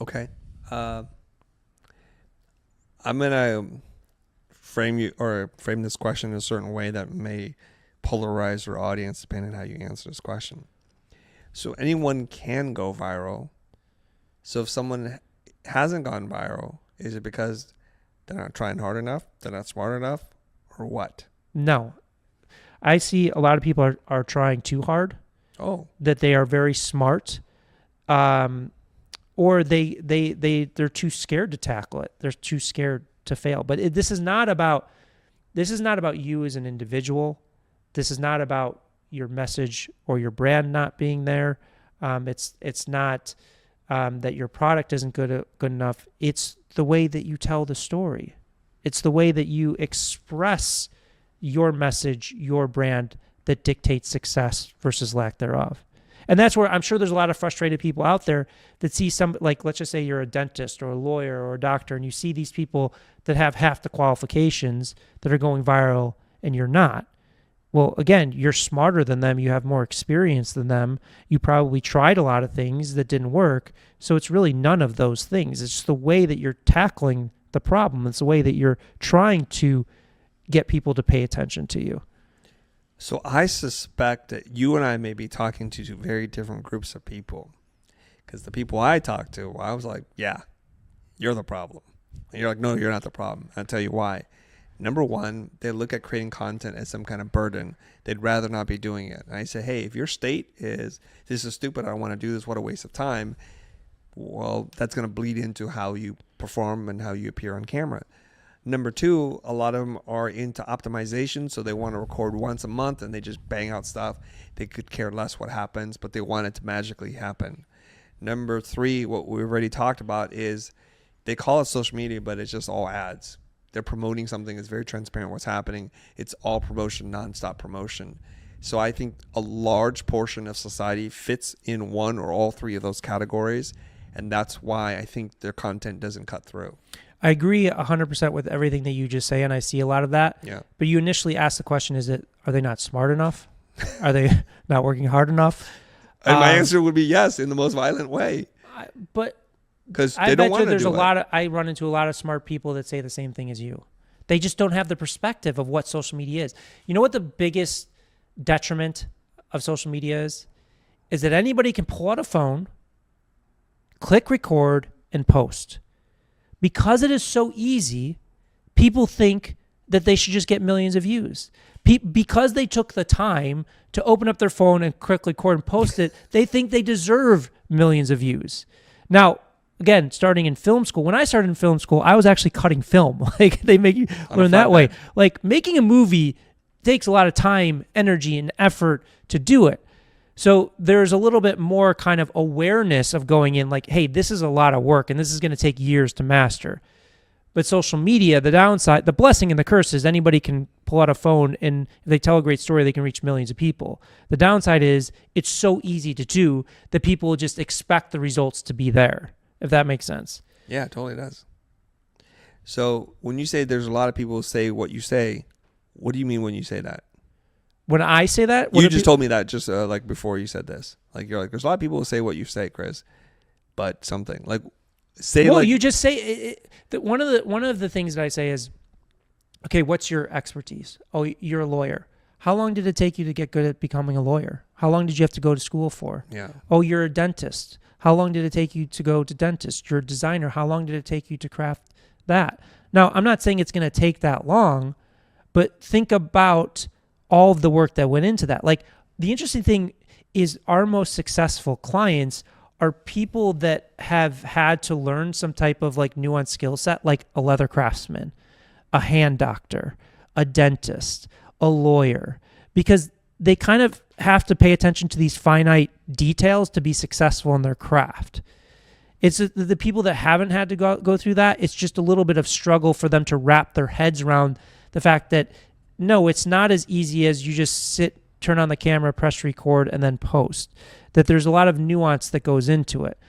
Okay. Uh, I'm gonna frame this question in a certain way that may polarize your audience depending on how you answer this question. So anyone can go viral. So if someone hasn't gone viral, is it because they're not trying hard enough, they're not smart enough, or what? No. I see a lot of people are trying too hard, Oh, that they are very smart, or they're too scared to tackle it. They're too scared to fail. But this is not about you as an individual. This is not about your message or your brand not being there. It's not that your product isn't good enough. It's the way that you tell the story. It's the way that you express your message, your brand, that dictates success versus lack thereof. And that's where I'm sure there's a lot of frustrated people out there that see some, like, let's just say you're a dentist or a lawyer or a doctor, and you see these people that have half the qualifications that are going viral and you're not. Well, again, you're smarter than them. You have more experience than them. You probably tried a lot of things that didn't work. So it's really none of those things. It's just the way that you're tackling the problem. It's the way that you're trying to get people to pay attention to you. so I suspect that you and I may be talking to two very different groups of people. Because the people I talked to, I was like, yeah, you're the problem. And you're like, no, you're not the problem. I'll tell you why. Number one, they look at creating content as some kind of burden. They'd rather not be doing it. And I say, hey, if your state is, this is stupid, I don't want to do this, what a waste of time, well, that's going to bleed into how you perform and how you appear on camera. Number two, a lot of them are into optimization, so they want to record once a month and they just bang out stuff. They could care less what happens, but they want it to magically happen. Number three, what we've already talked about is they call it social media, but it's just all ads. They're promoting something that's very transparent what's happening. It's all promotion, nonstop promotion. So I think a large portion of society fits in one or all three of those categories, and that's why I think their content doesn't cut through. I agree 100% with everything that you just say, and I see a lot of that. Yeah. But you initially asked the question, are they not smart enough? Are they not working hard enough? And my answer would be yes, in the most violent way. But Because I they don't bet want you to there's do a it. lot of, I run into a lot of smart people that say the same thing as you. They just don't have the perspective of what social media is. You know what the biggest detriment of social media is? Is that anybody can pull out a phone, click record, and post. Because it is so easy, people think that they should just get millions of views. Because they took the time to open up their phone and click record and post it, they think they deserve millions of views. Now, again, starting in film school, when I started in film school, I was actually cutting film. Like, they make you learn that way. Like, making a movie takes a lot of time, energy, and effort to do it. So there's a little bit more kind of awareness of going in like, hey, this is a lot of work and this is going to take years to master. But social media, the downside, the blessing and the curse is anybody can pull out a phone and if they tell a great story, they can reach millions of people. The downside is it's so easy to do that people will just expect the results to be there, if that makes sense. Yeah, it totally does. So when you say there's a lot of people who say what you say, what do you mean when you say that? When I say that, You just told me that just like before you said this. Like, you're like, there's a lot of people who say what you say, Chris, but something like say well, like you just say that one of the things that I say is, okay, what's your expertise? Oh, you're a lawyer. How long did it take you to get good at becoming a lawyer? How long did you have to go to school for? yeah. Oh, you're a dentist. How long did it take you to go to dentist? You're a designer. How long did it take you to craft that? Now, I'm not saying it's going to take that long, but think about all of the work that went into that. Like, the interesting thing is our most successful clients are people that have had to learn some type of like nuanced skill set, like a leather craftsman, a hand doctor, a dentist, a lawyer, because they kind of have to pay attention to these finite details to be successful in their craft. It's the people that haven't had to go through that. It's just a little bit of struggle for them to wrap their heads around the fact that, no, it's not as easy as you just sit, turn on the camera, press record, and then post. That there's a lot of nuance that goes into it.